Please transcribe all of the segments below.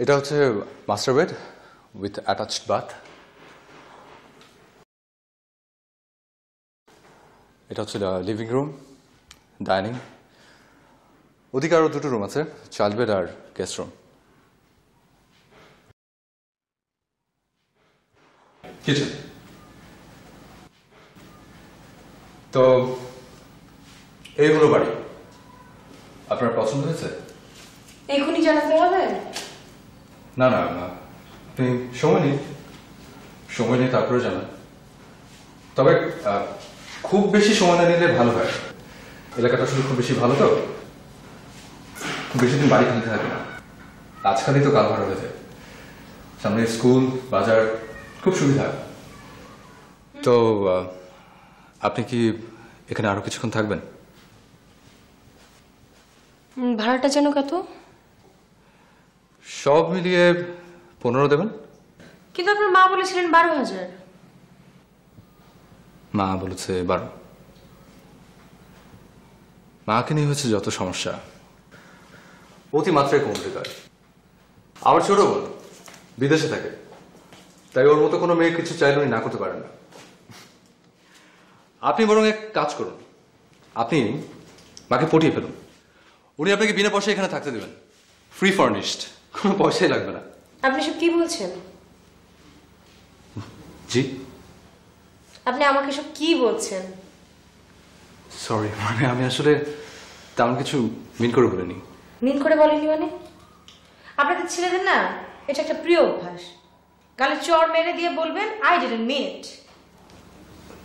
এটা হচ্ছে master bed with attached bath. এটা হচ্ছে লিভিং রুম, ডাইনিং। ওদিকে আরও দুটো রুম আছে, চাইল্ড বেড আর গেস্ট রুম। কিচেন। তো এই হলো বাড়ি। আপনার পছন্দ হয়েছে? এখনই জানাতে হবে? না না না, আপনি সময় নিন, সময় নিয়ে তারপরে জানান। তবে খুব বেশি সময় না নিলে ভালো হয়। এলাকাটা আসলে খুব বেশি ভালো তো, খুব বেশি দিন বাড়ি কিনতে থাকে না। আজকালই তো কাল ভাড়া হয়ে যায়, সামনে স্কুল বাজার, খুব সুবিধা। তো আপনি কি এখানে আরো কিছুক্ষণ থাকবেন? ভাড়াটা যেন কত? সব মিলিয়ে 15 দেবেন। কিন্তু আপনার মা বলেছিলেন 12,000। মা বলেছে 12। মাকে নিয়ে হচ্ছে যত সমস্যা, অতিমাত্রায় কমপ্লিকেটেড। আমার ছোট বোন বিদেশে থাকে, তাই ওর মতো কোনো মেয়ে কিছু চাইলে উনি না করতে পারেন না। আপনি বরং এক কাজ করুন, আপনি মাকে পটিয়ে ফেলুন। উনি আপনাকে বিনা পয়সায় এখানে থাকতে দেবেন, ফ্রি ফার্নিশড, কোনো পয়সাই লাগবে না। আপনি সব কি বলছেন? জি? আপনি আমাকে সব কি বলছেন? সরি, মানে আমি আসলে তেমন কিছু মিন করে বলিনি। মিন করে বলেনি মানে? আপনাদের ছেলেদের না এটা একটা প্রিয় অভ্যাস, গালে চড় মেরে দিয়ে বলবেন আই ডিডন্ট মিন ইট।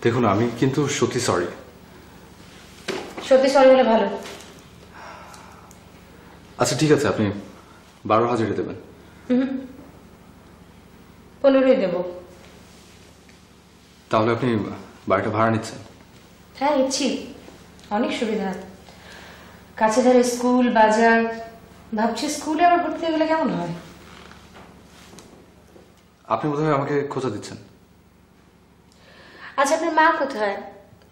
দেখুন, আমি কিন্তু সত্যি সরি। সত্যি সরি বলে ভালো। আচ্ছা ঠিক আছে, আপনি 12,000 দেবেন। 15 দেব। তাহলে আপনি বাড়িটা ভাড়া নিচ্ছেন? হ্যাঁ নিচ্ছি, অনেক সুবিধা। কাছে ধারে স্কুল বাজার, ভাবছি স্কুলে আবার ভর্তি হয়ে গেলে কেমন হয়। আপনি বোধহয় আমাকে খোঁজা দিচ্ছেন। আচ্ছা আপনার মা কোথায়?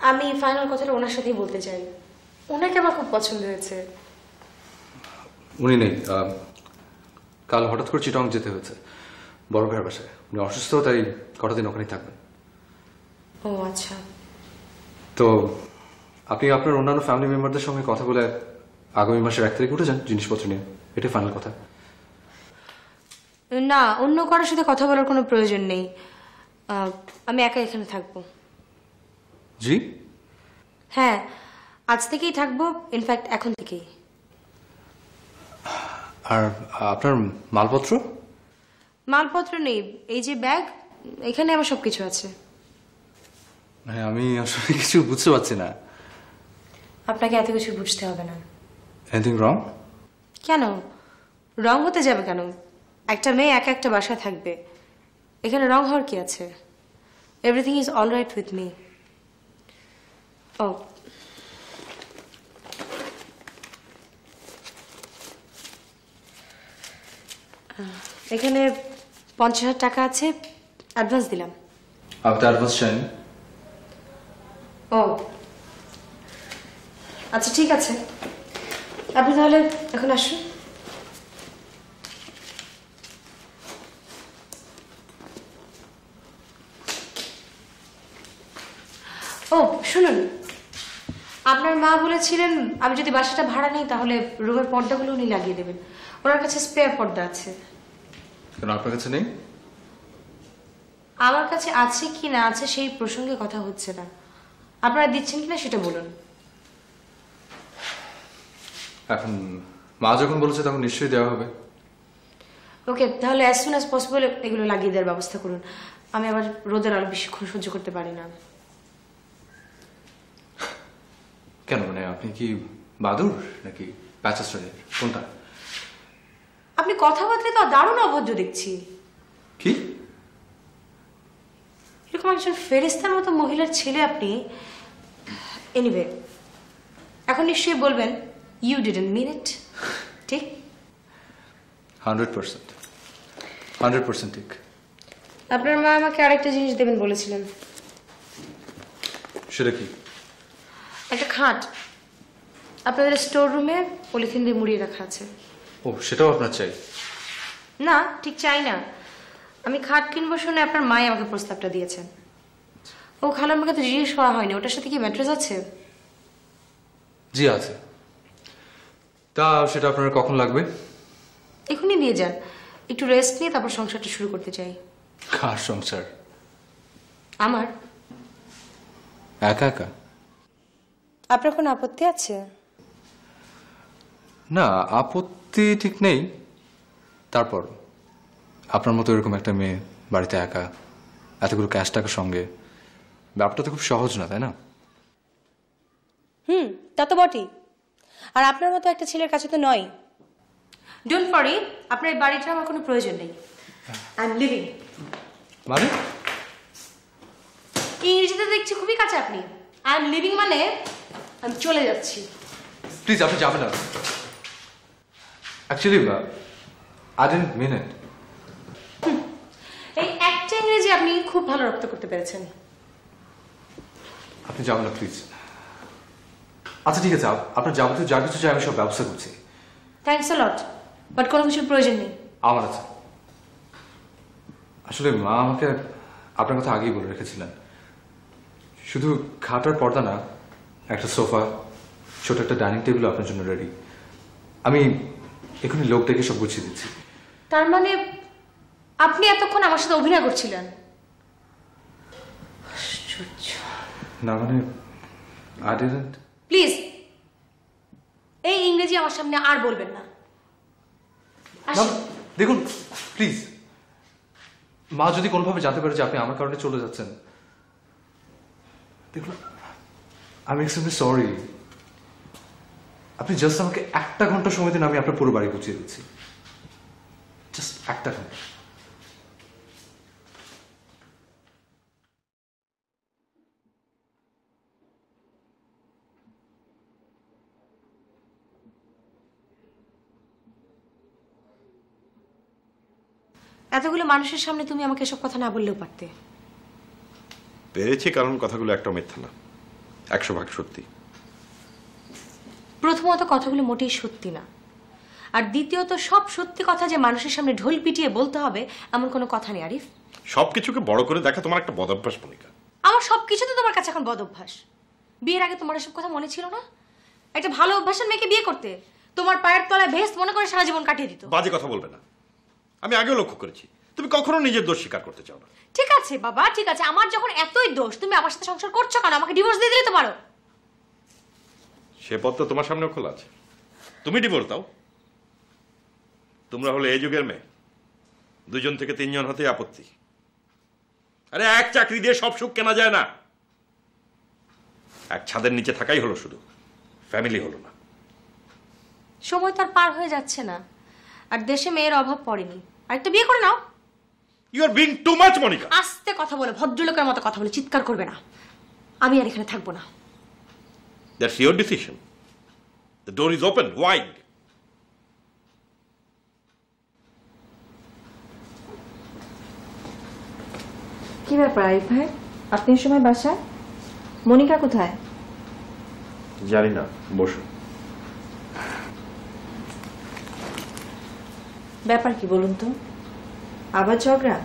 আমি ফাইনাল কথাটা ওনার সাথেই বলতে চাই, ওনাকে আমার খুব পছন্দ হয়েছে। উনি নেই, কাল হঠাৎ করে চিটং যেতে হয়েছে বড় ভাইয়ের বাসায়। উনি অসুস্থ, তাই কটা দিন ওখানেই থাকবেন। ও আচ্ছা। তো আপনি আপনার অন্যান্য ফ্যামিলি মেম্বারদের সঙ্গে কথা বলে আগামী মাসের 1 তারিখ উঠে যান জিনিসপত্র নিয়ে, এটাই ফাইনাল কথা। না, অন্য কারোর সাথে কথা বলার কোনো প্রয়োজন নেই, আমি একা এখানে থাকবো। জি? হ্যাঁ, আজ থেকেই থাকবো, ইনফ্যাক্ট এখন থেকেই। আর আপনার মালপত্র? মালপত্র নেই, এই যে ব্যাগ, এখানে আমার সবকিছু আছে। মানে আমি আসলে কিছু বুঝতে পারছি না। আপনাকে এত কিছু বুঝতে হবে না। Anything wrong? কেন রং হতে যাবে কেন? একটা মেয়ে একা একটা বাসায় থাকবে, এখানে রং হওয়ার কি আছে? Everything is all right with me. ও এখানে 50,000 টাকা আছে, অ্যাডভান্স দিলাম। আপনি অ্যাডভান্স চাইন? ও আচ্ছা ঠিক আছে, আপনি তাহলে এখন আসুন। ও শুনুন, আপনার মা বলেছিলেন আমি যদি বাসাটা ভাড়া নিই তাহলে রুমের পর্দাগুলো উনি লাগিয়ে দেবেন, ওনার কাছে স্পেয়ার পর্দা আছে। কেন আপনার কাছে নেই? আমার কাছে আছে কি না আছে সেই প্রসঙ্গে কথা হচ্ছে না, আপনারা দিচ্ছেন কিনা সেটা বলুন। এখন মা যখন বলেছে তখন নিশ্চয়ই দেওয়া হবে। ওকে, তাহলে অ্যাজ সুন অ্যাজ পসিবল এগুলো লাগিয়ে দেওয়ার ব্যবস্থা করুন, আমি আবার রোদের আলো বেশিক্ষণ সহ্য করতে পারি না। কেন, মানে আপনি কি বাদুর নাকি প্যাচেস্টনের, কোনটা? আপনি কথাবার্তায় তো দারুণ অভদ্র দেখছি। কি এরকম একজন ফেরেস্তার মতো মহিলার ছেলে আপনি। এনিওয়ে, এখন নিশ্চয়ই বলবেন ইউ ডিডন্ট মিন ইট, ঠিক? 100%, 100% ঠিক। আপনার মা আমাকে আরেকটা জিনিস দেবেন বলেছিলেন। সেটা কি? একটা খাট আপনাদের স্টোর রুমে পলিথিন দিয়ে মুড়িয়ে রাখা আছে। ও, সেটাও আপনার চাই? না, ঠিক চাই না। আমি খাট কিনবো শুনে আপনার মাই আমাকে প্রস্তাবটা দিয়েছেন। ও খালা, আমাকে তো জিজ্ঞেস করা হয়নি ওটার সাথে কি ম্যাট্রেস আছে? জি আছে। তা সেটা আপনার কখন লাগবে? এখনই নিয়ে যান, একটু রেস্ট নিয়ে তারপর সংসারটা শুরু করতে চাই। কার সংসার? আমার। একা একা? আপনার কোনো আপত্তি আছে? না, আপত্তি ঠিক নেই। তারপর আপনার মতো এরকম একটা মেয়ে বাড়িতে একা, এতগুলো ক্যাশ টাকার সঙ্গে, ব্যাপারটা তো খুব সহজ না, তাই না? তা তো বটেই। আর আপনার মতো একটা ছেলের কাছে তো নয়। ডোন্ট ওয়ারি, আপনার এই বাড়িটার আমার কোনো প্রয়োজন নেই। I am living. মানে? ইংরেজিতে দেখছি খুবই কাছে আপনি। আই এম লিভিং মানে আমি চলে যাচ্ছি। প্লিজ, আপনি যাবেন না। অ্যাকচুয়ালি আই ডিডন্ট মিন ইট। এই একটা ইংরেজি আপনি খুব ভালো রপ্ত করতে পেরেছেন। আপনি যাবেন না প্লিজ। আচ্ছা ঠিক আছে, আপনার যাবতীয় যা কিছু চাই আমি সব ব্যবস্থা করছি। থ্যাঙ্কস আ লট, বাট কোনো কিছুর প্রয়োজন নেই। আমার আছে। আসলে মা আমাকে আপনার কথা আগেই বলে রেখেছিলেন। শুধু খাটার পর্দা না, একটা সোফা, ছোট একটা ডাইনিং টেবিল আপনার জন্য রেডি। আমি এখনই লোক ডেকে সব গুছিয়ে দিচ্ছি। তার মানে আপনি এতক্ষণ আমার সাথে অভিনয় করছিলেন? আশ্চর্য। না মানে আই ডিডন্ট। প্লিজ এই ইংরেজি আমার সামনে আর বলবেন না। দেখুন প্লিজ, মা যদি কোনোভাবে জানতে পারে যে আপনি আমার কারণে চলে যাচ্ছেন, দেখুন আমি এক্সট্রিমলি সরি। আপনি জাস্ট আমাকে একটা ঘন্টা সময় দিন, আমি আপনার পুরো বাড়ি গুছিয়ে দিচ্ছি। জাস্ট একটা ঘন্টা। এতগুলো মানুষের সামনে তুমি আমাকে এসব কথা না বললেও পারতে। পেরেছি কারণ কথাগুলো একটা মিথ্যা না, 100% সত্যি। প্রথমত কথাগুলো মোটেই সত্যি না, আর দ্বিতীয়ত সব সত্যি কথা যে মানুষের সামনে ঢোল পিটিয়ে বলতে হবে এমন কোনো কথা নেই আরিফ। সবকিছুকে বড় করে দেখা তোমার একটা বদভ্যাস, মনিকা। আমার সবকিছু তো তোমার কাছে এখন বদ অভ্যাস। বিয়ের আগে তোমার এসব কথা মনে ছিল না? একটা ভালো অভ্যাসের মেয়েকে বিয়ে করতে তোমার পায়ের তলায় ভেস্ট মনে করে সারা জীবন কাটিয়ে দিত। বাজে কথা বলবে না। আমি আগেও লক্ষ্য করেছি তুমি কখনো নিজের দোষ স্বীকার করতে চাও না। ঠিক আছে বাবা, ঠিক আছে, আমার যখন এতই দোষ তুমি আমার সাথে সংসার করছো কেন? আমাকে ডিভোর্স দিয়ে দিলে তো পারো। সে পথ তো তোমার সামনেও খোলা আছে, তুমি ডিভোর্স দাও। তোমরা হলে এই যুগের মেয়ে, 2 থেকে 3 জন হতে আপত্তি। আরে এক চাকরি দিয়ে সব সুখ কেনা যায় না। এক ছাদের নিচে থাকাই হলো শুধু, ফ্যামিলি হলো না। সময় তো আর পার হয়ে যাচ্ছে না, আর দেশে মেয়ের অভাব পড়েনি। আরেকটা বিয়ে করে নাও। You are being too much, Monica. আস্তে কথা বলে, ভদ্রলোকের মতো কথা বলে, চিৎকার করবে না। আমি আর এখানে থাকবো না। That's your decision. The door is open wide. কি ব্যাপার আরিফ ভাই, আপনি এই সময় বাসায়? মনিকা কোথায়? জানি না, বসো। ব্যাপার কি বলুন তো? আবার ঝগড়া?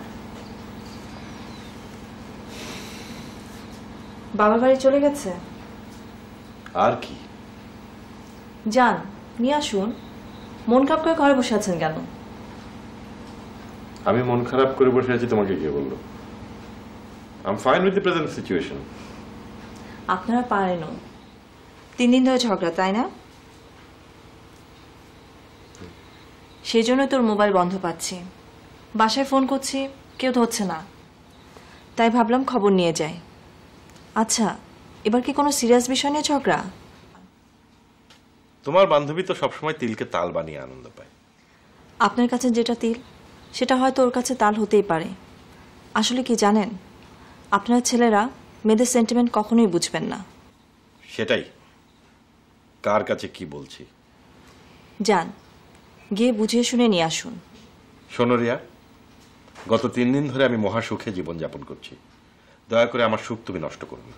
বাবার বাড়ি চলে গেছে? আর কি? যান, নিয়ে আসুন। মন খারাপ করে ঘরে বসে আছেন কেন? আমি মন খারাপ করে বসে আছি তোমাকে কে বললো? I'm fine with the present situation. আপনারা পারেনও। 3 দিন ধরে ঝগড়া, তাই না? সেই জন্যই তোর মোবাইল বন্ধ পাচ্ছি। বাসায় ফোন করছি, কেউ ধরছে না, তাই ভাবলাম খবর নিয়ে যাই। আচ্ছা, এবার কি কোনো সিরিয়াস বিষয় নিয়ে ঝগড়া? তোমার বান্ধবী তো সবসময় তিলকে তাল বানিয়ে আনন্দ পায়। আপনার কাছে যেটা তিল সেটা হয়তো ওর কাছে তাল হতেই পারে। আসলে কি জানেন, আপনার ছেলেরা মেয়েদের সেন্টিমেন্ট কখনোই বুঝবেন না। সেটাই, কার কাছে কি বলছি। যান, গিয়ে বুঝিয়ে শুনে নিয়ে আসুন। শোনো রিয়া, গত 3 দিন ধরে আমি মহা সুখে জীবনযাপন করছি। দয়া করে আমার সুখ তুমি নষ্ট করো না।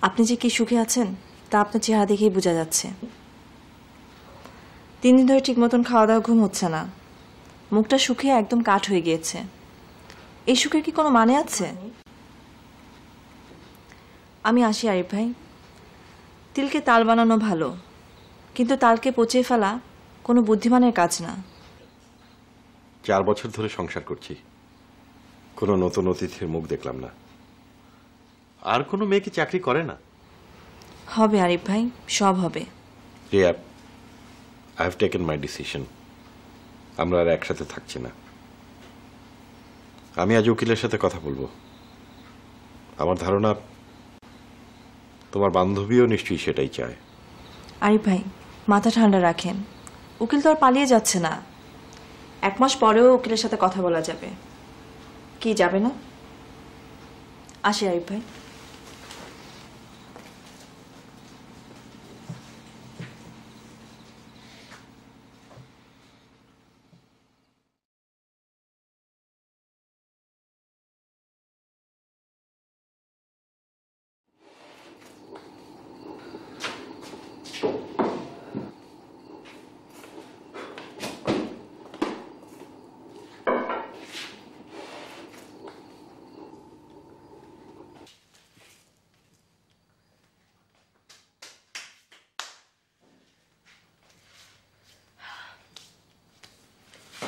আপনি যে কি সুখে আছেন তা আপনার চেহারা দেখেই বোঝা যাচ্ছে। 3 দিন ধরে ঠিক মতন খাওয়া দাওয়া, ঘুম হচ্ছে না। মুখটা শুকিয়ে একদম কাঠ হয়ে গিয়েছে। এই সুখের কি কোনো মানে আছে? আমি আসি আরিফ ভাই। তিলকে তাল বানানো ভালো, কিন্তু তালকে পচিয়ে ফেলা কোনো বুদ্ধিমানের কাজ না। 4 বছর ধরে সংসার করছি, কোনো নতুন অতিথির মুখ দেখলাম না। আর কোনো মেয়ে কি চাকরি করে না? হবে আরিফ ভাই, সব হবে। Riya, I have taken my decision. আমরা আর একসাথে থাকছি না। আমি আজ উকিলের সাথে কথা বলবো। আমার ধারণা তোমার বান্ধবীও নিশ্চয়ই সেটাই চায়। আরিফ ভাই, মাথা ঠান্ডা রাখেন। উকিল তো আর পালিয়ে যাচ্ছে না। 1 মাস পরেও উকিলের সাথে কথা বলা যাবে। কি যাবে না? আসি আরিফ ভাই।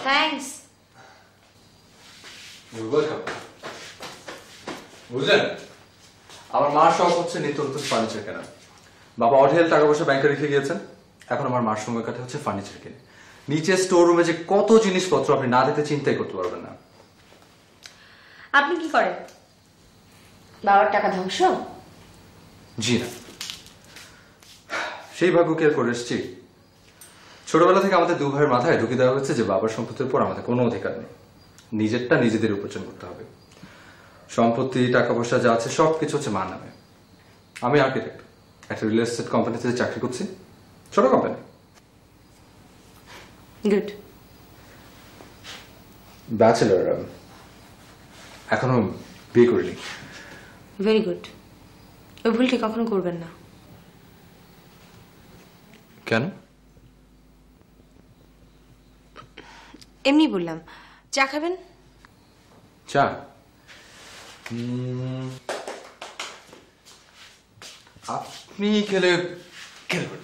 থ্যাঙ্কস। বুঝলেন, আমার মার শখ হচ্ছে নিত্য নতুন ফার্নিচার কেনা। বাবা অঢেল টাকা পয়সা ব্যাংকে রেখে গিয়েছেন, এখন আমার মার সময় কাটে হচ্ছে ফার্নিচার কিনে। নিচে স্টোর রুমে যে কত জিনিসপত্র আপনি না দেখতে চিন্তাই করতে পারবেন না। আপনি কি করেন? বাবার টাকা ধ্বংস? জি না, সেই ভাগ্য কি আর করে এসছি। ছোটবেলা থেকে আমাদের 2 ভাইয়ের মাথায় ঢুকিয়ে দেওয়া হচ্ছে যে বাবার সম্পত্তির উপর আমাদের কোনো অধিকার নেই, নিজেরটা নিজেদের উপার্জন করতে হবে। সম্পত্তি টাকা পয়সা যা আছে সবকিছু হচ্ছে মার নামে। আমি আর্কিটেক্ট, একটা রিয়েল এস্টেট কোম্পানিতে চাকরি করছি, ছোট কোম্পানি। গুড। ব্যাচেলর, এখনো বিয়ে করিনি। Very good. ওই ভুলটি কখনো করবেন না। কেন? এমনি বললাম। চা খাবেন? চা? আপনি খেলে খেলবেন।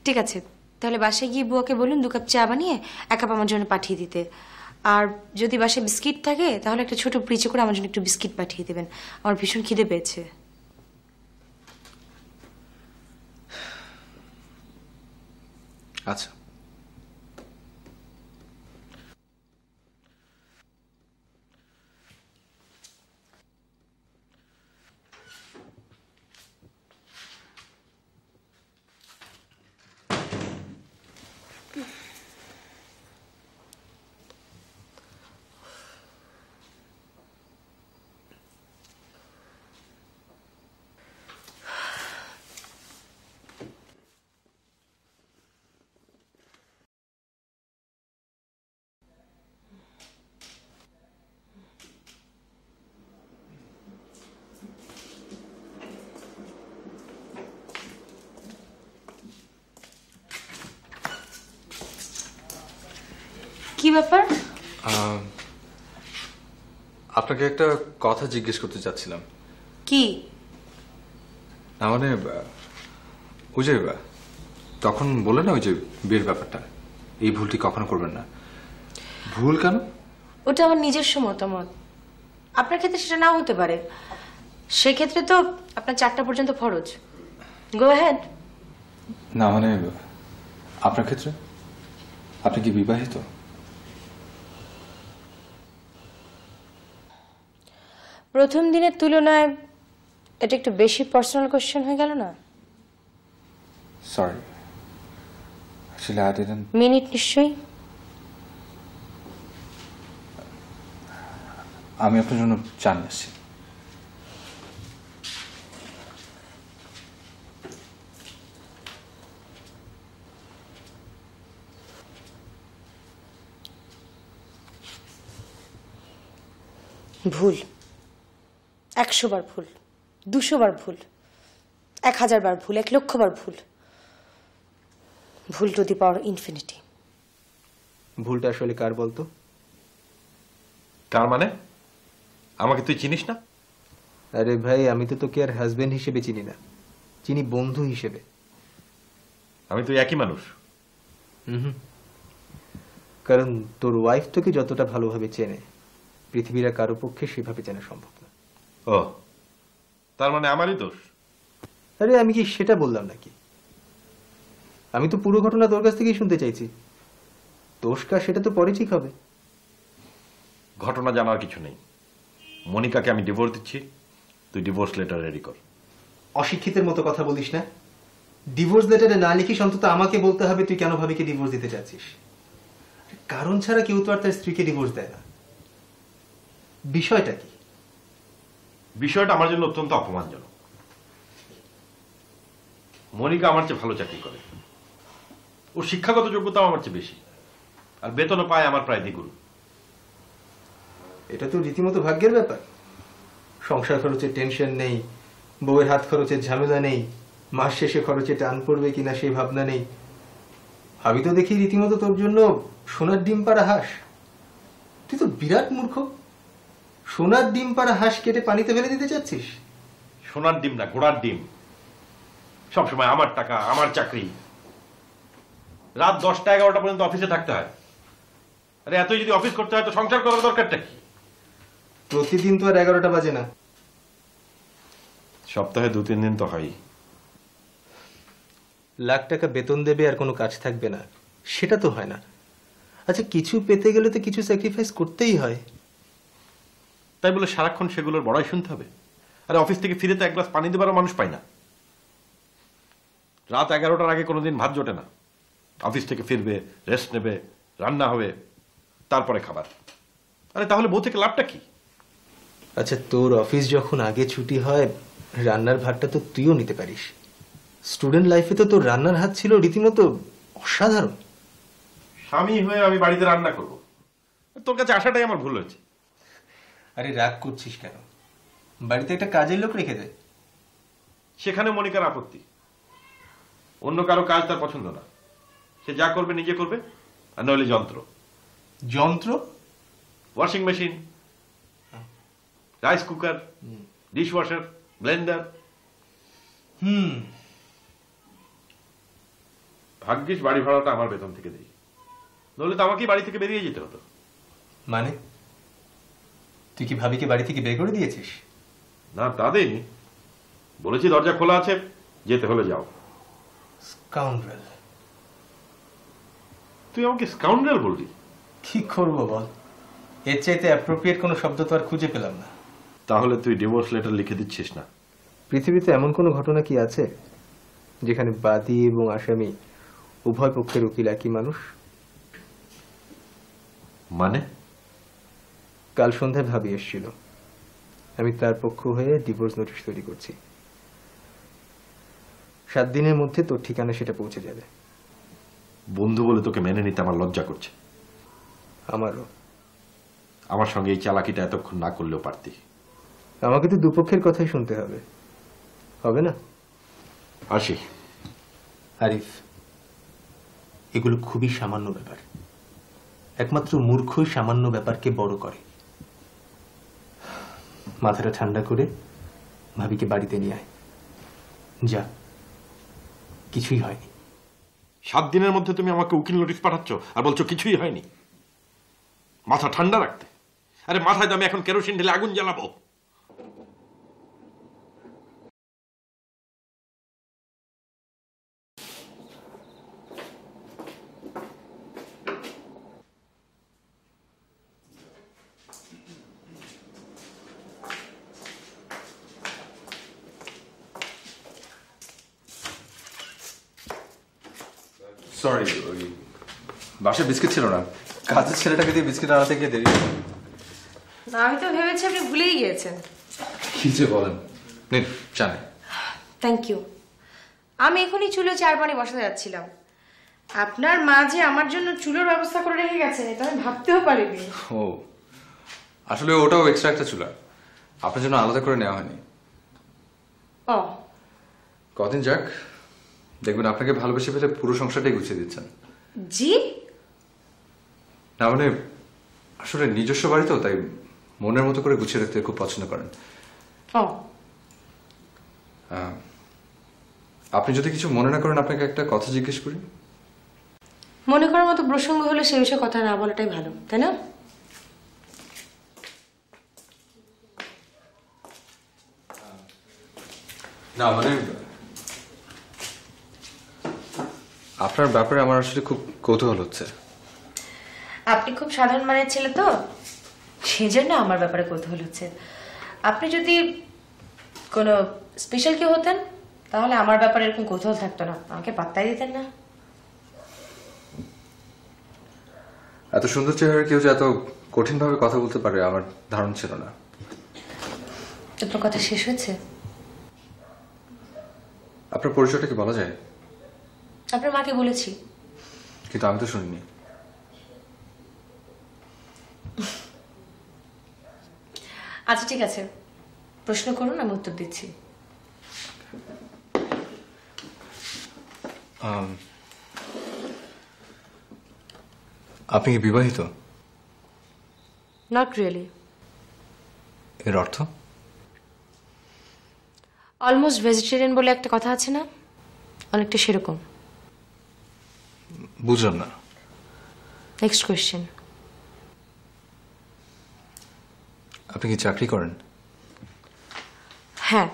ঠিক আছে, তাহলে বাসায় গিয়ে বুয়াকে বলুন 2 কাপ চা বানিয়ে 1 কাপ আমার জন্য পাঠিয়ে দিতে। আর যদি বাসায় বিস্কিট থাকে তাহলে একটা ছোট পিচে করে আমার জন্য একটু বিস্কিট পাঠিয়ে দেবেন। আমার ভীষণ খিদে পেয়েছে। আচ্ছা। কি ব্যাপার? আপনাকে একটা কথা জিজ্ঞেস করতে চাচ্ছিলাম। কি? না মানে ওই যে তখন বললেন না ওই যে বিয়ের ব্যাপারটা, এই ভুলটি কখনো করবেন না। ভুল কেন? ওটা আমার নিজস্ব মতামত। আপনার ক্ষেত্রে সেটা নাও হতে পারে। সেক্ষেত্রে তো আপনার 4টা পর্যন্ত ফরজ। Go ahead. না মানে আপনার ক্ষেত্রে, আপনি কি বিবাহিত? প্রথম দিনের তুলনায় এটা একটু বেশি পার্সোনাল কোশ্চেন হয়ে গেল না? সরি, আসলে আই ডিডন্ট। মিনিট নিশ্চয়ই। আমি আপনার জন্য চা নিয়ে আসছি। ভুল 100 বার ভুল, 200 বার ভুল, 1000 বার ভুল, 1,00,000 বার ভুল। ভুল টু দি পাওয়ার ইনফিনিটি। ভুলটা আসলে কার বলতো? কার মানে? আমাকে তুই চিনিস না? আরে ভাই, আমি তো তোকে আর হাজবেন্ড হিসেবে চিনি না, চিনি বন্ধু হিসেবে। আমি তুই একই মানুষ। হুম, কারণ তোর ওয়াইফ তোকে যতটা ভালোভাবে চেনে পৃথিবীর আর কারো পক্ষে সেভাবে চেনা সম্ভব না। ও, তার মানে আমারই দোষ? আরে আমি কি সেটা বললাম নাকি? আমি তো পুরো ঘটনা তোর কাছ থেকেই শুনতে চাইছি। দোষ কার সেটা তো পরে ঠিক হবে। ঘটনা জানার কিছু নেই। মনিকাকে আমি ডিভোর্স দিচ্ছি, তুই ডিভোর্স লেটার রেডি কর। অশিক্ষিতের মতো কথা বলিস না। ডিভোর্স লেটারে না লিখিস অন্তত আমাকে বলতে হবে তুই কেন ভাবিকে ডিভোর্স দিতে চাচ্ছিস। কারণ ছাড়া কেউ তো আর তার স্ত্রীকে ডিভোর্স দেয় না। বিষয়টা কি? বিষয়টা আমার জন্য অত্যন্ত অপমানজনক। মনিকা আমার চেয়ে ভালো চাকরি করে, ওর শিক্ষাগত যোগ্যতা আমার চেয়ে বেশি, আর বেতনও পায় আমার প্রায় দ্বিগুণ। এটা তো রীতিমতো ভাগ্যের ব্যাপার। সংসার খরচের টেনশন নেই, বউয়ের হাত খরচের ঝামেলা নেই, মাস শেষে খরচে টান পড়বে কিনা সেই ভাবনা নেই। আমি তো দেখি রীতিমতো তোর জন্য সোনার ডিম পাড়া হাঁস। তুই তো বিরাট মূর্খ। সোনার ডিম পাড়া হাঁস কেটে পানিতে ফেলে দিতে চাচ্ছিস? সোনার ডিম না, ঘোড়ার ডিম। সবসময় আমার টাকা, আমার চাকরি। রাত 10টা 11টা পর্যন্ত অফিসে থাকতে হয়। আরে এতই যদি অফিস করতে হয় তো সংসার করার দরকারটা কি? প্রতিদিন তো আর 11টা বাজে না। সপ্তাহে 2-3 দিন তো হয়। লাখ টাকা বেতন দেবে আর কোনো কাজ থাকবে না, সেটা তো হয় না। আচ্ছা, কিছু পেতে গেলে তো কিছু স্যাক্রিফাইস করতেই হয়। তাই বলে সারাক্ষণ সেগুলোর বড়াই শুনতে হবে? আরে অফিস থেকে ফিরে তো এক গ্লাস পানি দেবারও মানুষ পায় না। রাত 11টার আগে কোনোদিন ভাত জোটে না। অফিস থেকে ফিরবে, রেস্ট নেবে, রান্না হবে, তারপরে খাবার। আরে তাহলে বউ থেকে লাভটা কি? আচ্ছা, তোর অফিস যখন আগে ছুটি হয় রান্নার ভাতটা তো তুইও নিতে পারিস। স্টুডেন্ট লাইফে তো তোর রান্নার হাত ছিল রীতিমতো অসাধারণ। স্বামী হয়ে আমি বাড়িতে রান্না করব? তোর কাছে আসাটাই আমার ভুল হয়েছে। আরে রাগ করছিস কেন? বাড়িতে একটা কাজের লোক রেখে দে। সেখানে মনিকার আপত্তি। অন্য কারো কাজ তার পছন্দ না। সে যা করবে নিজে করবে, আর নইলে যন্ত্র। যন্ত্র? Washing machine, rice cooker, dish washer, Blender. ভাগ্যিস বাড়ি ভাড়াটা আমার বেতন থেকে দেই, নইলে তো আমাকেই বাড়ি থেকে বেরিয়ে যেতে হতো। মানে তুই কি ভাবিকে বাড়ি থেকে বের করে দিয়েছিস? না, তা দেয়নি। বলেছি দরজা খোলা আছে, যেতে হলে যাও। স্কাউন্ড্রেল! তুই আমাকে স্কাউন্ড্রেল বললি? কি করবো বল, এর চাইতে অ্যাপ্রোপ্রিয়েট কোনো শব্দ তো আর খুঁজে পেলাম না। তাহলে তুই ডিভোর্স লেটার লিখে দিচ্ছিস না? পৃথিবীতে এমন কোনো ঘটনা কি আছে যেখানে বাদী এবং আসামি উভয় পক্ষের উকিল একই মানুষ? মানে? কাল সন্ধ্যায় ভাবি এসেছিল, আমি তার পক্ষ হয়ে ডিভোর্স নোটিশ তৈরি করছি। 7 দিনের মধ্যে তোর ঠিকানা সেটা পৌঁছে যাবে। বন্ধু বলে তোকে মেনে নিতে আমার লজ্জা করছে। আমারও। আমার সঙ্গে এই চালাকিটা এতক্ষণ না করলেও পারতি। আমাকে তো দুপক্ষের কথাই শুনতে হবে, হবে না? আসি। আরিফ, এগুলো খুবই সামান্য ব্যাপার। একমাত্র মূর্খই সামান্য ব্যাপারকে বড় করে। মাথাটা ঠান্ডা করে ভাবিকে বাড়িতে নিয়ে আয়। যা, কিছুই হয়নি। 7 দিনের মধ্যে তুমি আমাকে উকিল নোটিশ পাঠাচ্ছ আর বলছো কিছুই হয়নি? মাথা ঠান্ডা রাখতে। আরে মাথায় তো আমি এখন কেরোসিন ঢেলে আগুন জ্বালাবো। সরি, ওই বাসায় বিস্কিট ছিল না, কাজের ছেলেটাকে দিয়ে বিস্কিট আনাতে গিয়ে দেরি হলো। না, আমি তো ভেবেছি আপনি ভুলেই গিয়েছেন। কি যে বলেন। নিন চা নিন। Thank you. আমি এখনই চুলো 4 পানি বসাতে যাচ্ছিলাম। আপনার মা যে আমার জন্য চুলোর ব্যবস্থা করে রেখে গেছেন এটা আমি ভাবতেও পারিনি। ও, আসলে ওটাও এক্সট্রা একটা চুলা, আপনার জন্য আলাদা করে নেওয়া হয়নি। ও, কদিন যাক, দেখবেন আপনাকে ভালোবেসে ফেলে পুরো সংসারটাই গুছিয়ে দিচ্ছেন। জি? না মানে আসলে নিজস্ব বাড়ি তো, তাই মনের মতো করে গুছিয়ে রাখতে খুব পছন্দ করেন। ও আপনি যদি কিছু মনে না করেন আপনাকে একটা কথা জিজ্ঞেস করি। মনে করার মতো প্রসঙ্গ হলে সে বিষয়ে কথা না বলাটাই ভালো, তাই না? না মানে আপনার ব্যাপারে আমার আসলে খুব কৌতূহল হচ্ছে। আপনি খুব সাধারণ মানের ছেলে তো, সেজন্য আমার ব্যাপারে কৌতূহল হচ্ছে। আপনি যদি কোনো স্পেশাল কেউ হতেন তাহলে আমার ব্যাপারে এরকম কৌতূহল থাকতো না, আমাকে পাত্তাই দিতেন না। এত সুন্দর চেহারা কেউ যে এত কঠিনভাবে কথা বলতে পারে আমার ধারণা ছিল না। আপনার কথা শেষ হয়েছে? আপনার পরিচয়টা কি বলা যায়? আপনার মাকে বলেছি। কিন্তু আমি তো শুনিনি। আচ্ছা ঠিক আছে, প্রশ্ন করুন, আমি উত্তর দিচ্ছি। আপনি কি বিবাহিত? Not really. এর অর্থ? অলমোস্ট ভেজিটেরিয়ান বলে একটা কথা আছে না, অনেকটা সেরকম। বুঝলাম না। Next question. আপনি কি চাকরি করেন? হ্যাঁ,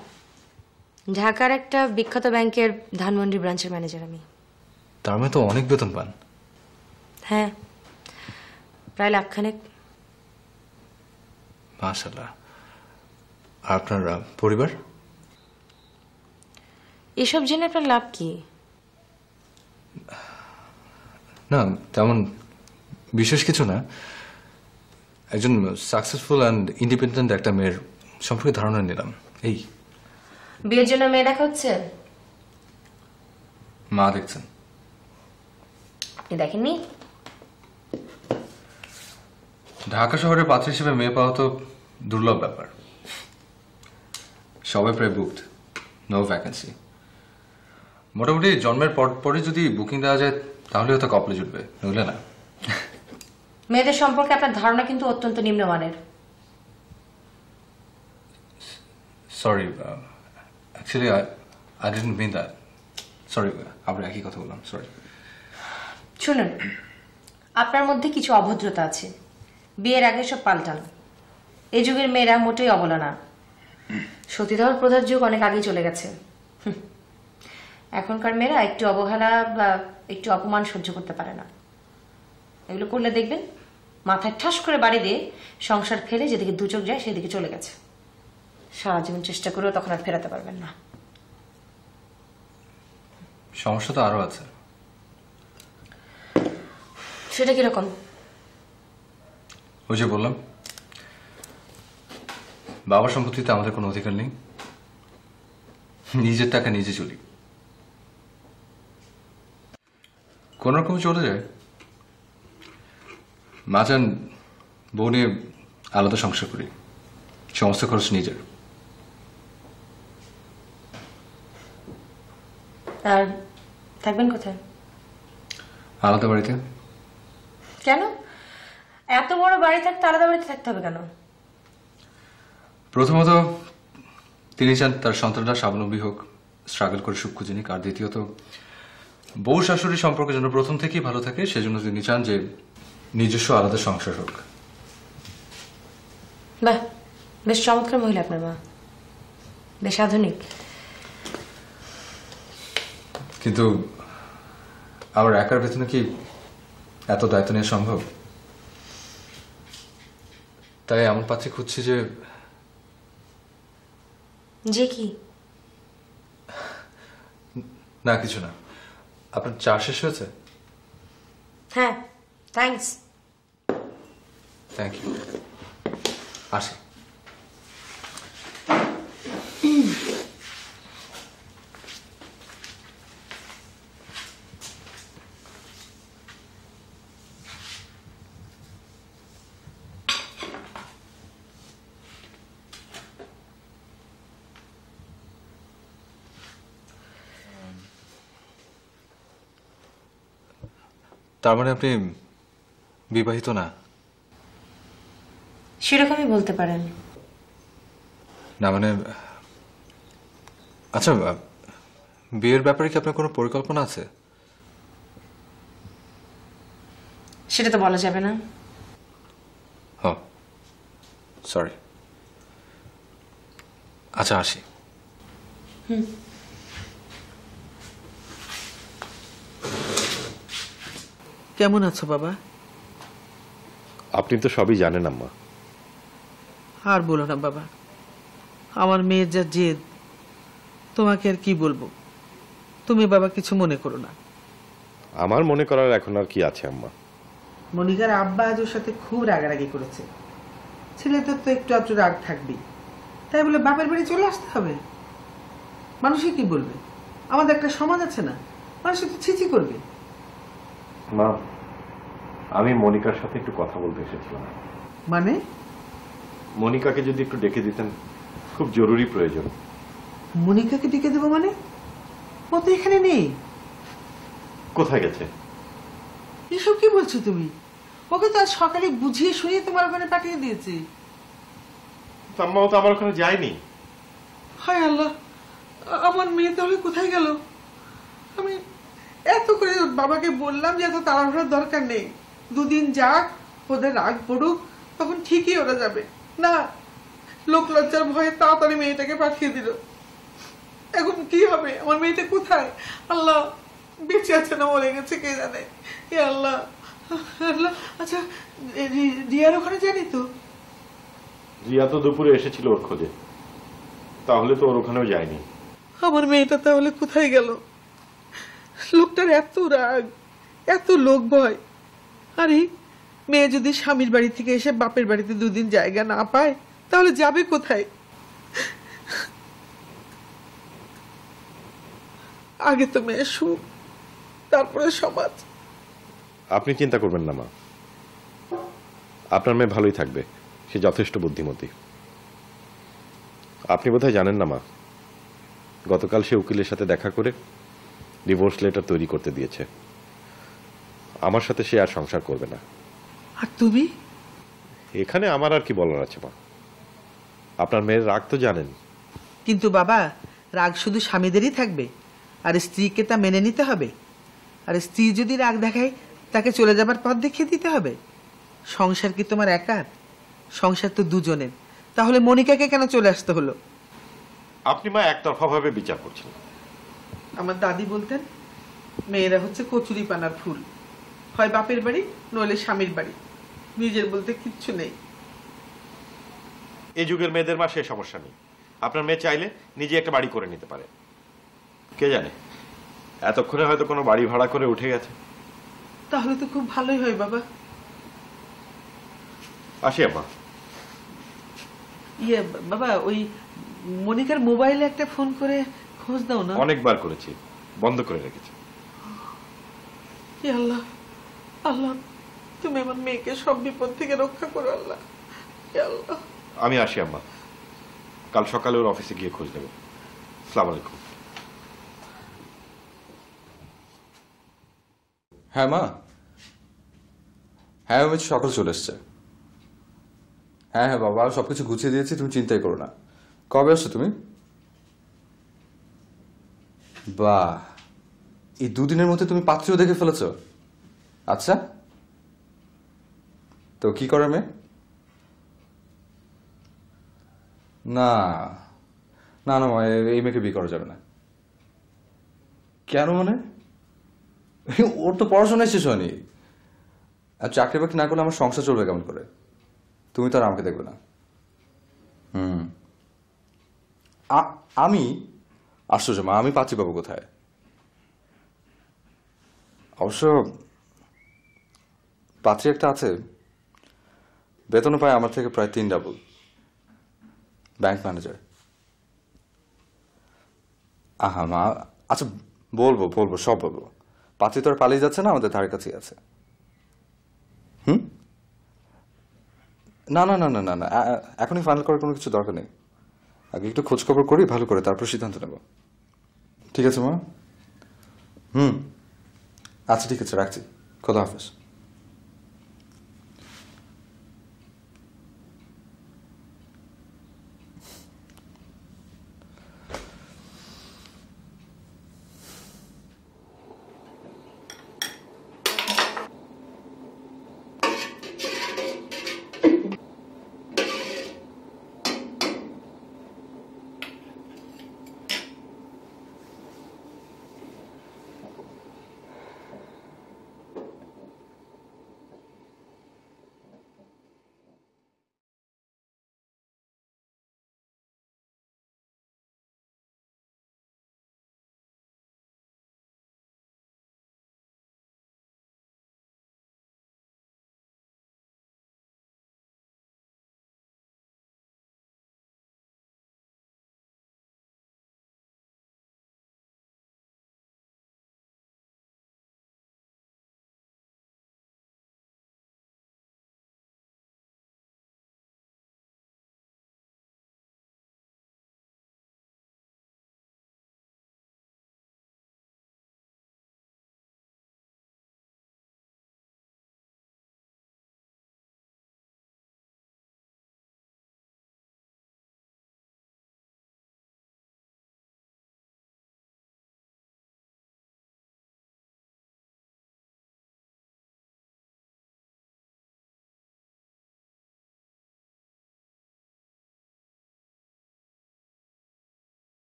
ঢাকার একটা বিখ্যাত ব্যাংকের ধানমন্ডি ব্রাঞ্চের ম্যানেজার আমি। তার মানে তো অনেক বেতন পান। হ্যাঁ, প্রায় লাখখানেক। মাশাআল্লাহ। আর আপনার পরিবার? এসব জেনে আপনার লাভ কি? না তেমন বিশেষ কিছু না, একজন সাকসেসফুল অ্যান্ড ইন্ডিপেন্ডেন্ট একটা মেয়ের সম্পর্কে ধারণা নিলাম এই। বিয়ের জন্য মেয়ে দেখা হচ্ছে? মা দেখছেন? আপনি দেখেননি? ঢাকা শহরে পাত্র হিসেবে মেয়ে পাওয়া তো দুর্লভ ব্যাপার। সবাই প্রায় বুকড, নো ভ্যাকেন্সি। মোটামুটি জন্মের পরে যদি বুকিং দেওয়া যায় তাহলে হয়তো কপালে জুটবে, নইলে না। মেয়েদের সম্পর্কে আপনার ধারণা কিন্তু অত্যন্ত নিম্নমানের। Sorry, actually I didn't mean that. Sorry, আবার একই কথা বললাম, সরি। শুনুন, আপনার মধ্যে কিছু অভদ্রতা আছে, বিয়ের আগে সব পাল্টানো। এই যুগের মেয়েরা মোটেই অবলা না। সতীদাহ প্রথার যুগ অনেক আগেই চলে গেছে। এখনকার মেয়েরা একটু অবহেলা বা একটু অপমান সহ্য করতে পারে না। এগুলো করলে দেখবেন মাথায় ঠাস করে বাড়ি দিয়ে সংসার ফেলে যেদিকে দু চোখ যায় সেদিকে চলে গেছে। সারা জীবন চেষ্টা করেও তখন আর ফেরাতে পারবেন না। সমস্যা তো আরো আছে। সেটা কিরকম? ওই যে বললাম, বাবার সম্পত্তিতে আমাদের কোনো অধিকার নেই। নিজের টাকা নিজে চলি, কোন রকম চলে যায়। মা চান বউ নিয়ে আলাদা সংসার করি, সমস্ত খরচ নিজের। আর থাকবেন কোথায়? আলাদা বাড়িতে। কেন? এত বড় বাড়ি থাকতে আলাদা বাড়িতে থাকতে হবে কেন? প্রথমত তিনি চান তার সন্তানরা স্বাবলম্বী হোক, স্ট্রাগল করে সুখ খুঁজে নিক। আর দ্বিতীয়ত বউ শাশুড়ি সম্পর্ক যেন প্রথম থেকেই ভালো থাকে, সেজন্য তিনি চান যে নিজস্ব আলাদা সংসার হোক। বাহ, বেশ চমৎকার মহিলা আপনার মা, বেশ আধুনিক। কিন্তু আমার একার বেতনে কি এত দায়িত্ব নেওয়া সম্ভব? তাই এমন পাত্রী খুঁজছি যে যে কি? না কিছু না। আপনার চা শেষ হয়েছে? হ্যাঁ, থ্যাঙ্কস। Thank you. আসি। তার মানে আপনি বিবাহিত না? সেরকমই বলতে পারেন। না মানে, আচ্ছা, বিয়ের ব্যাপারে কি আপনার কোনো পরিকল্পনা আছে? সেটা তো বলা যাবে না। সরি। আচ্ছা, আসি। কেমন আছো বাবা? আপনি তো সবই জানেন আম্মা। আর বলো না বাবা, আমার মেয়ের যা জেদ, তোমাকে আর কি বলবো। তুমি বাবা কিছু মনে করো না। আমার মনে করার এখন আর কি আছে আম্মা? মনিকার আব্বা আজ ওর সাথে খুব রাগারাগি করেছে। ছেলেদের তো একটু আধটু রাগ থাকবেই, তাই বলে বাপের বাড়ি চলে আসতে হবে? মানুষে কি বলবে? আমাদের একটা সমাজ আছে না, মানুষে তো ছিচি করবে। মা, আমি মনিকার সাথে একটু কথা বলতে এসেছিলাম। মানে? মনিকাকে যদি একটু ডেকে দিতেন, খুব জরুরি প্রয়োজন। মনিকাকে ডেকে দেবো মানে? ও তো এখানে নেই। কোথায় গেছে? এসব কি বলছো তুমি? ওকে তো আজ সকালে বুঝিয়ে শুনিয়ে তোমার ওখানে পাঠিয়ে দিয়েছি। আম্মাও তো আমার ওখানে যায়নি। হায় আল্লাহ, আমার মেয়ে তাহলে কোথায় গেল? আমি এত করে ওর বাবাকে বললাম যে এত তাড়াহুড়োর দরকার নেই, দুদিন যাক, ওদের রাগ পড়ুক, তখন ঠিকই ওরা যাবে। না, লোক লজ্জার ভয়ে তাড়াতাড়ি মেয়েটাকে পাঠিয়ে দিল। এখন কি হবে? আমার মেয়েটা কোথায়? আল্লাহ, বেঁচে আছে না মরে গেছে কে জানে। এ আল্লাহ, আল্লাহ। আচ্ছা, রিয়ার ওখানে জানি তো? রিয়া তো দুপুরে এসেছিল ওর খোঁজে, তাহলে তো ওর ওখানেও যায়নি। আমার মেয়েটা তাহলে কোথায় গেল? লোকটার এত রাগ, এত লোক ভয়। আরে মেয়ে যদি স্বামীর বাড়ি থেকে এসে বাপের বাড়িতে দুদিন জায়গা না পায়, তাহলে যাবে কোথায়? আগে তো মেয়ে সুখ, তারপরে সমাজ। আপনি চিন্তা করবেন না মা, আপনার মেয়ে ভালোই থাকবে, সে যথেষ্ট বুদ্ধিমতী। আপনি বোধহয় জানেন না মা, গতকাল সে উকিলের সাথে দেখা করে ডিভোর্স লেটার তৈরি করতে দিয়েছে। আমার সাথে সে আর সংসার করবে না। আর তুমি? এখানে আমার আর কি বলার আছে মা? আপনার মেয়ের রাগ তো জানেন। কিন্তু বাবা, রাগ শুধু স্বামীদেরই থাকবে, আর স্ত্রীকে তা মেনে নিতে হবে। আর স্ত্রী যদি রাগ দেখায়, তাকে চলে যাবার পথ দেখিয়ে দিতে হবে। সংসার কি তোমার একার? সংসার তো দুজনের। তাহলে মনিকাকে কেন চলে আসতে হলো? আপনি মা একতরফা ভাবে বিচার করছেন। আমার দাদি বলতেন, মেয়েরা হচ্ছে কচুরি পানার ফুল, হয় বাপের বাড়ি নইলে স্বামীর বাড়ি, নিজের বলতে কিচ্ছু নেই। এই যুগের মেয়েদের মা সে সমস্যা নেই। আপনার মেয়ে চাইলে নিজে একটা বাড়ি করে নিতে পারে। কে জানে, এতক্ষণে হয়তো কোনো বাড়ি ভাড়া করে উঠে গেছে। তাহলে তো খুব ভালোই হয় বাবা। আসি আম্মা। ইয়ে বাবা, ওই মনিকার মোবাইলে একটা ফোন করে খোঁজ দাও না। অনেকবার করেছি, বন্ধ করে রেখেছি। হে আল্লাহ, আল্লাহ তুমি আমার মেয়েকে সব বিপদ থেকে রক্ষা করো আল্লাহ। হে আল্লাহ। আমি আসি আম্মা, কাল সকালে ওর অফিসে গিয়ে খোঁজ নেব। আসসালামু আলাইকুম। হ্যাঁ মা, হ্যাঁ আমি সকাল চলে এসছে। হ্যাঁ হ্যাঁ বাবা, সবকিছু গুছিয়ে দিয়েছি, তুমি চিন্তাই করো না। কবে আসছো তুমি? বাহ, এই দুদিনের মধ্যে তুমি পাত্রীও দেখে ফেলেছো? আচ্ছা, তো কি করে মেয়ে? না না না মা, এই মেয়েকে বিয়ে করা যাবে না। কেন মানে? ওর তো পড়াশোনায় শেষ হয়নি, আর চাকরি বাকরি না করলে আমার সংসার চলবে কেমন করে? তুমি তো আর আমাকে দেখবে না। আমি আশ্চর্য মা, আমি পাত্রী পাবো কোথায়? অবশ্য পাত্রী একটা আছে, বেতনও পায় আমার থেকে প্রায় 3 ডাবল, ব্যাংক ম্যানেজার। আহা মা, আচ্ছা বলবো বলবো সব বলবো। পাত্রী তো আর পালিয়ে যাচ্ছে না, আমাদের ধারে কাছেই আছে। না না না না না না, এখনই ফাইনাল করার কোনো কিছু দরকার নেই। আগে একটু খোঁজ খবর করি ভালো করে, তারপর সিদ্ধান্ত নেব। ঠিক আছে মা? আচ্ছা ঠিক আছে, রাখছি। খোদা হাফেজ।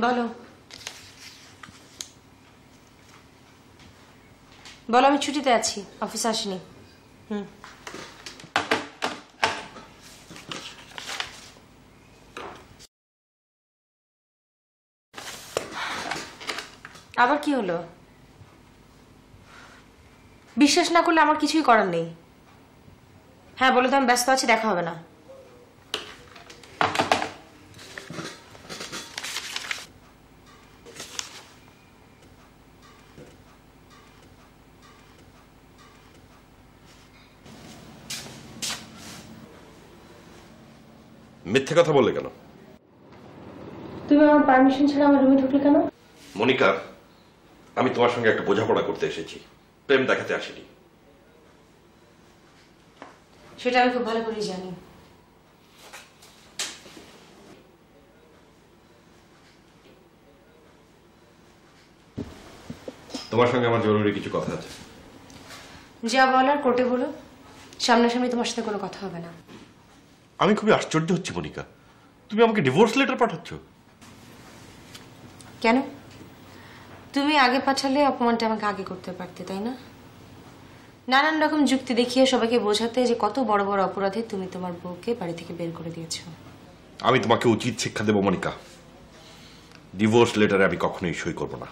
বলো বলো, আমি ছুটিতে আছি, অফিসে আসিনি। আবার কি হলো? বিশ্বাস না করলে আমার কিছুই করার নেই। হ্যাঁ বলে তো আমি ব্যস্ত আছি, দেখা হবে না। মিথ্যে কথা বললে কেন? তুমি আমার পারমিশন ছাড়া আমার রুমে ঢুকলে কেন? মনিকা, আমি তোমার সঙ্গে একটা বোঝাপড়া করতে এসেছি, প্রেম দেখাতে আসিনি। সেটা আমি খুব ভালো করেই জানি। তোমার সঙ্গে আমার জরুরি কিছু কথা আছে। যা বলার কোর্টে বলো, সামনাসামনি তোমার সাথে কোনো কথা হবে না। আমি খুবই আশ্চর্য হচ্ছি মনিকা, তুমি আমাকে ডিভোর্স লেটার পাঠাচ্ছ? কেন? তুমি আগে পাঠালে অপমানটা আমাকে আগে করতে পারতে, তাই না? নানান রকম যুক্তি দেখিয়ে সবাইকে বোঝাতে যে কত বড় বড় অপরাধে তুমি তোমার বউকে বাড়ি থেকে বের করে দিয়েছো। আমি তোমাকে উচিত শিক্ষা দেব মনিকা। ডিভোর্স লেটারে আমি কখনোই সই করব না,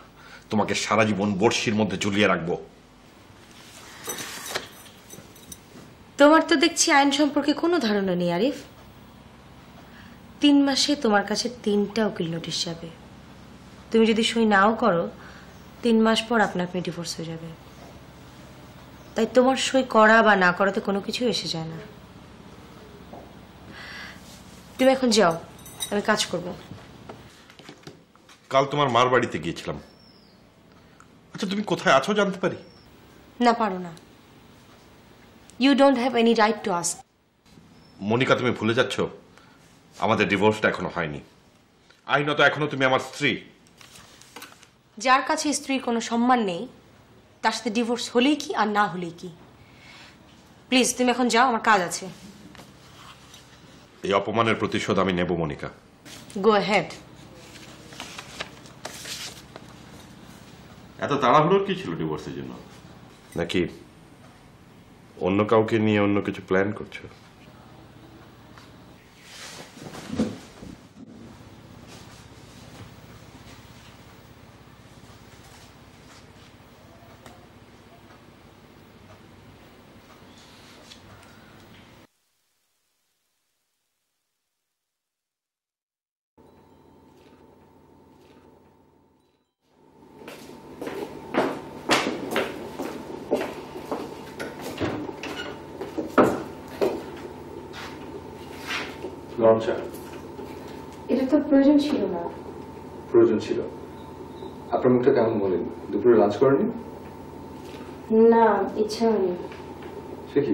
তোমাকে সারা জীবন বর্ষির মধ্যে ঝুলিয়ে রাখবো। তোমার তো দেখছি আইন সম্পর্কে কোনো ধারণা নেই আরিফ। 3 মাসে তোমার কাছে 3টা উকিল নোটিশ যাবে। তুমি যদি সই নাও করো, 3 মাস পর আপনা আপনি ডিভোর্স হয়ে যাবে। তাই তোমার সই করা বা না করাতে কোনো কিছু এসে যায় না। তুমি এখন যাও, আমি কাজ করব। কাল তোমার মার বাড়িতে গিয়েছিলাম। আচ্ছা, তুমি কোথায় আছো জানতে পারি? না, পারো না। You don't have any right to ask. Monica, তুমি ভুলে যাচ্ছ আমাদের ডিভোর্সটা এখনো হয়নি। আইনত এখনো তুমি আমার স্ত্রী। যার কাছে স্ত্রীর কোনো সম্মান নেই, তার সাথে ডিভোর্স হলেই কি আর না হলেই কি। প্লিজ তুমি এখন যাও, আমার কাজ আছে। এই অপমানের প্রতিশোধ আমি নেব মনিকা। গো হেড। এত তাড়াহুড়োর কি ছিল ডিভোর্সের জন্য? নাকি অন্য কাউকে নিয়ে অন্য কিছু প্ল্যান করছো? লঞ্চা এটা তো প্রয়োজন ছিল না। প্রয়োজন ছিল। আপনার মুখটা কেমন বলেন? দুপুরে লাঞ্চ করেনি? না, ইচ্ছা হয়নি। সে কি?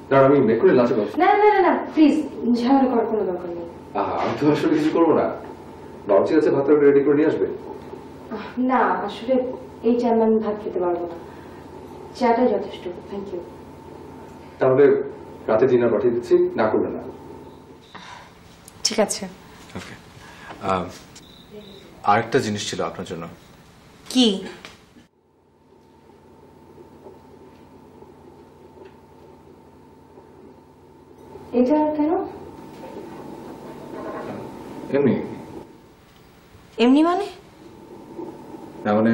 কারণ আমি মেকুরে লাঞ্চে করছি। না না না না, প্লিজ ঝামেলা করার কোনো দরকার নেই। আমি তো আসলে কিছু করবো না। লঞ্চে আছে, ভাত রেডি করে নিয়ে আসবে। না, আসলে এই টাইমে আমি ভাত খেতে পারবো না। চাটাই যথেষ্ট। Thank you. তাহলে রাতে ডিনার পাঠিয়ে দিচ্ছি, না করবে না। ঠিক আছে। ওকে। আরেকটা জিনিস ছিল আপনার জন্য। কি? এটা কেন? এমনি। এমনি মানে? না মানে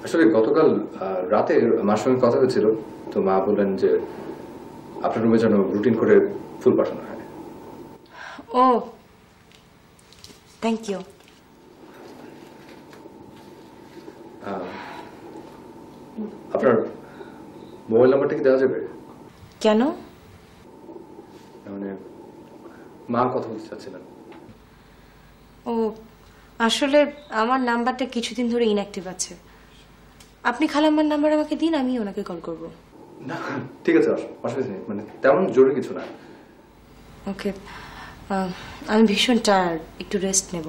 আসলে গতকাল রাতে মার সঙ্গে কথা হয়েছিল, তো মা বললেন যে আপনার রুমে যেন রুটিন করে ফুল পাঠানো হয়। ও, থ্যাংক ইউ। আপনার মোবাইল নাম্বারটা কি দেওয়া যাবে? কেন? মানে মা কথা বলতে চাচ্ছিলেন। ও, আসলে আমার নাম্বারটা কিছুদিন ধরে ইনঅ্যাক্টিভ আছে। আপনি খালাম্মার নাম্বার আমাকে দিন, আমি ওনাকে কল করব। না ঠিক আছে, অসুবিধা নেই, মানে তেমন জরুরি কিছু না। ওকে। আমি ভীষণ টায়ার্ড, একটু রেস্ট নেব।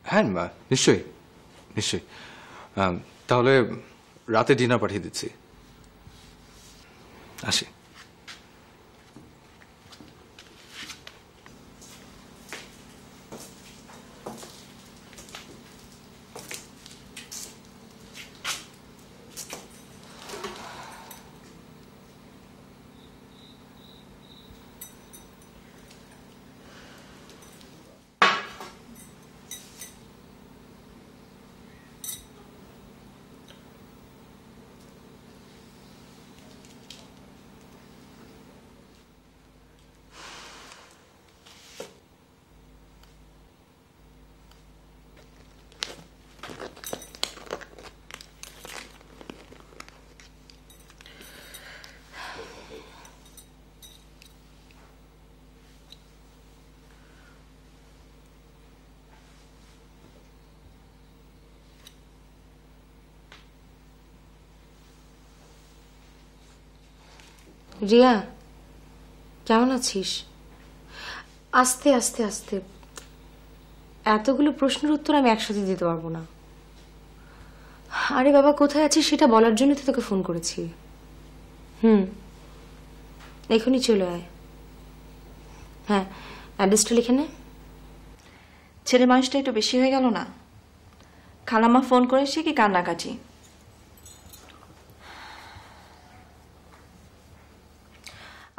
হ্যাঁ মা, নিশ্চয়ই নিশ্চয়ই। তাহলে রাতে ডিনার পাঠিয়ে দিচ্ছি। আসি। রিয়া, কেমন আছিস? আস্তে আস্তে আস্তে, এতগুলো প্রশ্নের উত্তর আমি একসাথে দিতে পারবো না। আরে বাবা, কোথায় আছিস সেটা বলার জন্য তো তোকে ফোন করেছি। এখনই চলে আয়। হ্যাঁ, অ্যাড্রেসটা লিখে নে। ছেলে মানুষটা একটু বেশি হয়ে গেল না? খালাম্মা ফোন করে সে কি কান্নাকাটি।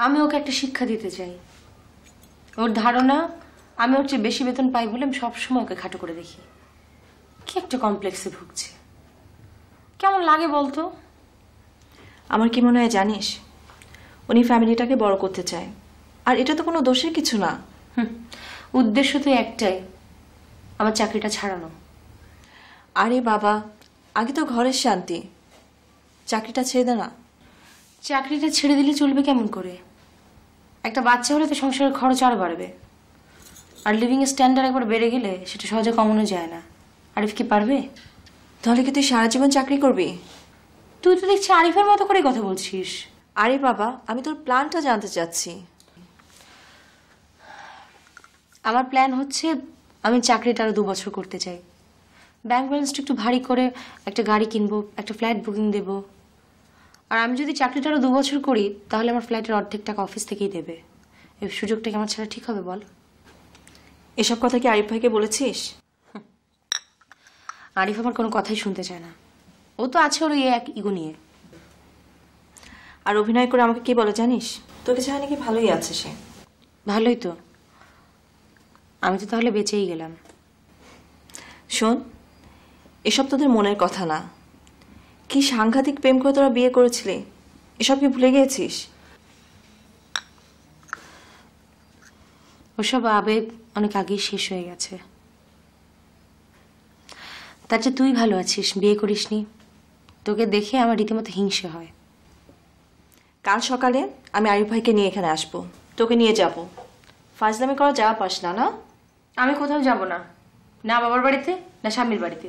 আমি ওকে একটা শিক্ষা দিতে চাই। ওর ধারণা আমি ওর চেয়ে বেশি বেতন পাই বলে আমি সবসময় ওকে খাটো করে দেখি। কি একটা কমপ্লেক্সে ভুগছে, কেমন লাগে বলতো? আমার কি মনে হয় জানিস, উনি ফ্যামিলিটাকে বড় করতে চায়, আর এটা তো কোনো দোষের কিছু না। উদ্দেশ্য তো একটাই, আমার চাকরিটা ছাড়ানো। আরে বাবা, আগে তো ঘরের শান্তি, চাকরিটা ছেড়ে দে না। চাকরিটা ছেড়ে দিলে চলবে কেমন করে? একটা বাচ্চা হলে তো সংসারের খরচ আরো বাড়বে, আর লিভিং স্ট্যান্ডার্ড একবার বেড়ে গেলে সেটা সহজে কমানো যায় না। আরিফ কি পারবে? তাহলে কি তুই সারা জীবন চাকরি করবি? তুই তো দেখছি আরিফের মতো করে কথা বলছিস। আরে বাবা, আমি তোর প্ল্যানটা জানতে চাচ্ছি। আমার প্ল্যান হচ্ছে আমি চাকরিটা আরো 2 বছর করতে চাই। ব্যাংক ব্যালেন্সটা একটু ভারী করে একটা গাড়ি কিনবো, একটা ফ্ল্যাট বুকিং দেবো। আর আমি যদি চাকরিটা আরো 2 বছর করি তাহলে আমার ফ্ল্যাটের অর্ধেক টাকা অফিস থেকেই দেবে। এই সুযোগটা কি আমার ছাড়া ঠিক হবে বল? এসব কথা কি আরিফ ভাইকে বলেছিস? আরিফ আমার কোনো কথাই শুনতে চায় না। ও তো আছে ওর এক ইগো নিয়ে। আর অভিনয় করে আমাকে কি বলে জানিস? তোকে চায় নাকি ভালোই আছে সে। ভালোই তো, আমি তো তাহলে বেঁচেই গেলাম। শোন, এসব তোদের মনের কথা না। কি সাংঘাতিক প্রেম করে তোরা বিয়ে করেছিলি, এসব কি ভুলে গিয়েছিস? ওসব আবেগ অনেক আগেই শেষ হয়ে গেছে। তার চেয়ে তুই ভালো আছিস, বিয়ে করিসনি। তোকে দেখে আমার রীতিমতো হিংসে হয়। কাল সকালে আমি আরিফ ভাইকে নিয়ে এখানে আসবো, তোকে নিয়ে যাব। ফাজলামি করা যাওয়া পাস না, না? আমি কোথাও যাব না, না বাবার বাড়িতে না স্বামীর বাড়িতে।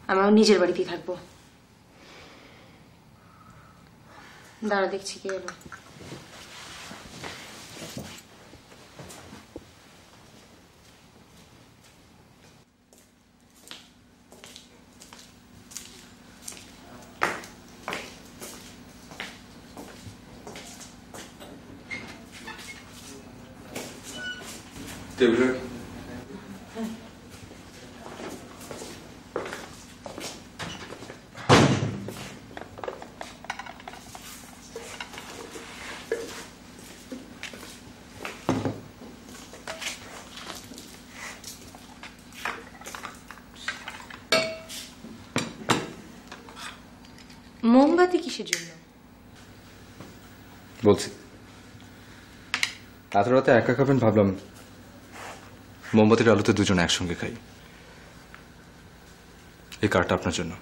আমি আমার নিজের বাড়িতেই থাকবো। দাঁড়া, দেখছি কে এলো। টেবিল মোমবাতি কিসের জন্য? বলছি, এত রাতে একা খাবেন ভাবলাম মোমবাতির আলোতে দুজনে একসঙ্গে খাই। এই কার্ডটা আপনার জন্য।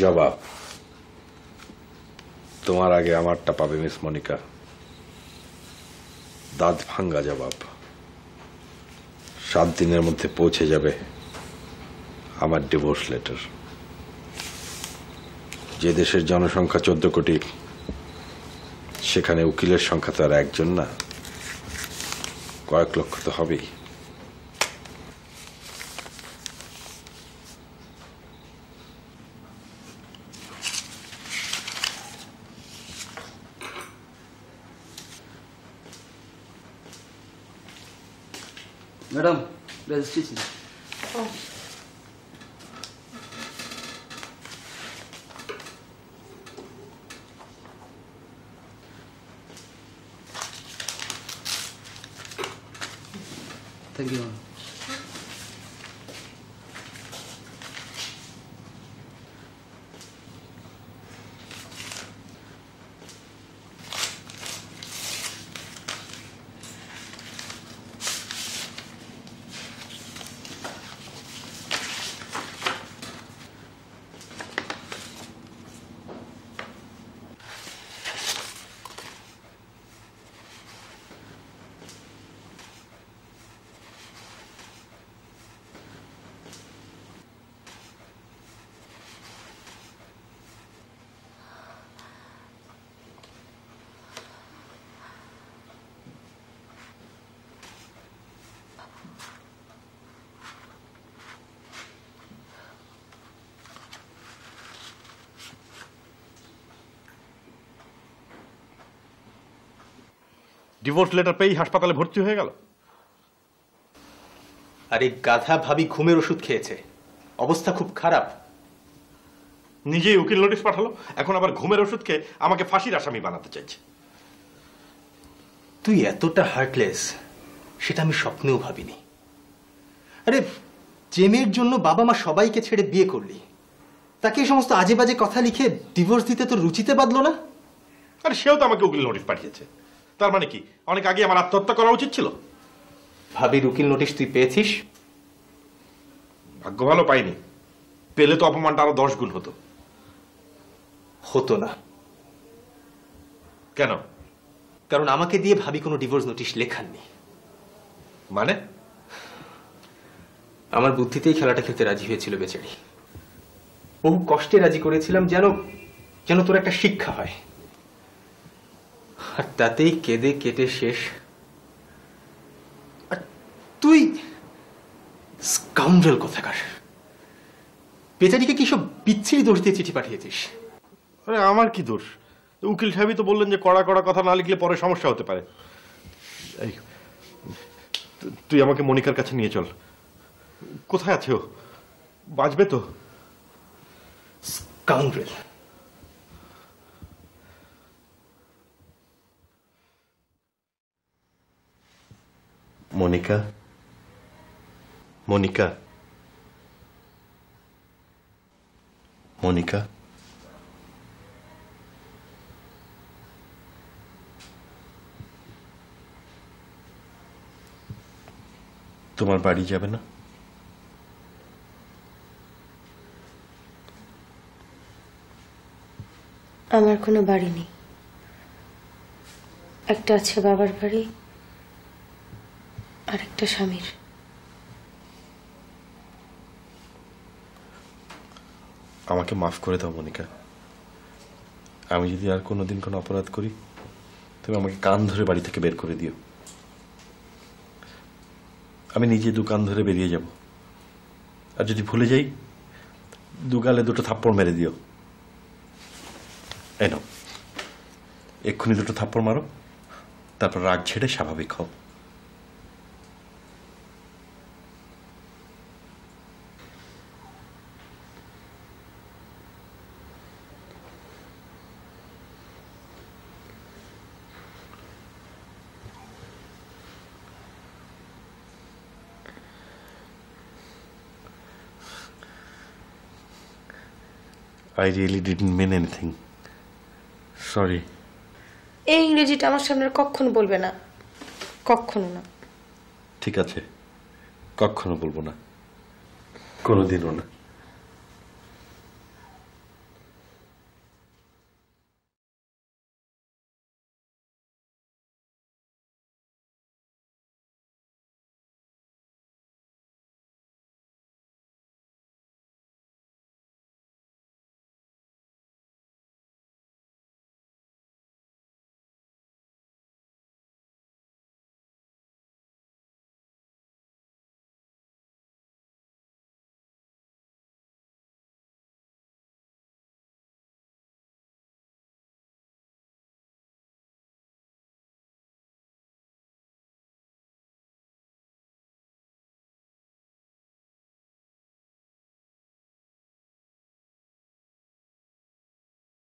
জবাব তোমার আগে আমারটা পাবে মিস মনিকা। দাঁত ভাঙ্গা জবাব। 7 দিনের মধ্যে পৌঁছে যাবে আমার ডিভোর্স লেটার। যে দেশের জনসংখ্যা 14 কোটি, সেখানে উকিলের সংখ্যা তো আর একজন না, কয়েক লক্ষ তো হবেই। Madam registration. Thank you ma'am. Divorce letter পেয়েই হাসপাতালে ভর্তি হয়ে গেল। আরে গাধা ভাবি ঘুমের ওষুধ খেয়েছে, অবস্থা খুব খারাপ। নিজেই উকিল নোটিশ পাঠালো, এখন আবার ঘুমের ওষুধ খেয়ে আমাকে ফাঁসির আসামি বানাতে চাইছে। তুই এতটা হার্টলেস সেটা আমি স্বপ্নেও ভাবিনি। আরে যে মেয়ের জন্য বাবা মা সবাইকে ছেড়ে বিয়ে করলি, তাকে এই সমস্ত আজে বাজে কথা লিখে ডিভোর্স দিতে তোর রুচিতে বাঁধলো না? আরে সেও তো আমাকে উকিল নোটিশ পাঠিয়েছে, তার মানে কি অনেক আগে আমার আত্মহত্যা করা উচিত ছিল? ভাবির উকিল নোটিশ তুই পেয়েছিস? ভাগ্য ভালো পাইনি, পেলে তো অপমানটা আরো 10 গুণ হতো। হতো না। কেন? কারণ আমাকে দিয়ে ভাবি কোনো ডিভোর্স নোটিশ লেখাননি। মানে? আমার বুদ্ধিতেই খেলাটা খেলতে রাজি হয়েছিল বেচারি। বহু কষ্টে রাজি করেছিলাম যেন যেন তোর একটা শিক্ষা হয়, আর তাতেই কেঁদে কেটে শেষ। আর তুই স্কাউন্ডারেল কোথাকার, বেচারিকে কি সব বিচ্ছিরি দোষ দিয়ে চিঠি পাঠিয়েছিস? আরে আমার কি দোষ? উকিল সাহেবই তো বললেন যে কড়া কড়া কথা না লিখলে পরে সমস্যা হতে পারে। এই, তুই আমাকে মনিকার কাছে নিয়ে চল। কোথায় আছে ও? বাঁচবে তো? স্কাউন্ডারেল। মনিকা, মনিকা, মনিকা, তোমার বাড়ি যাবে না? আমার কোনো বাড়ি নেই, একটা আছে বাবার বাড়ি আর একটা স্বামীর। আমাকে মাফ করে দাও মনিকা। আমি যদি আর কোনোদিন কোনো অপরাধ করি, তুমি আমাকে কান ধরে বাড়ি থেকে বের করে দিও। আমি নিজে দোকান ধরে বেরিয়ে যাব, আর যদি ভুলে যাই দুগালে দুটো থাপ্পড় মেরে দিও। এই নাও, এক্ষুনি দুটো থাপ্পড় মারো, তারপর রাগ ছেড়ে স্বাভাবিক হও। I really didn't mean anything. Sorry. এই ইংরেজিটা আমার সামনে কখনো বলবে না, কখনো না। ঠিক আছে, কখনো বলবো না, কোনোদিনও না।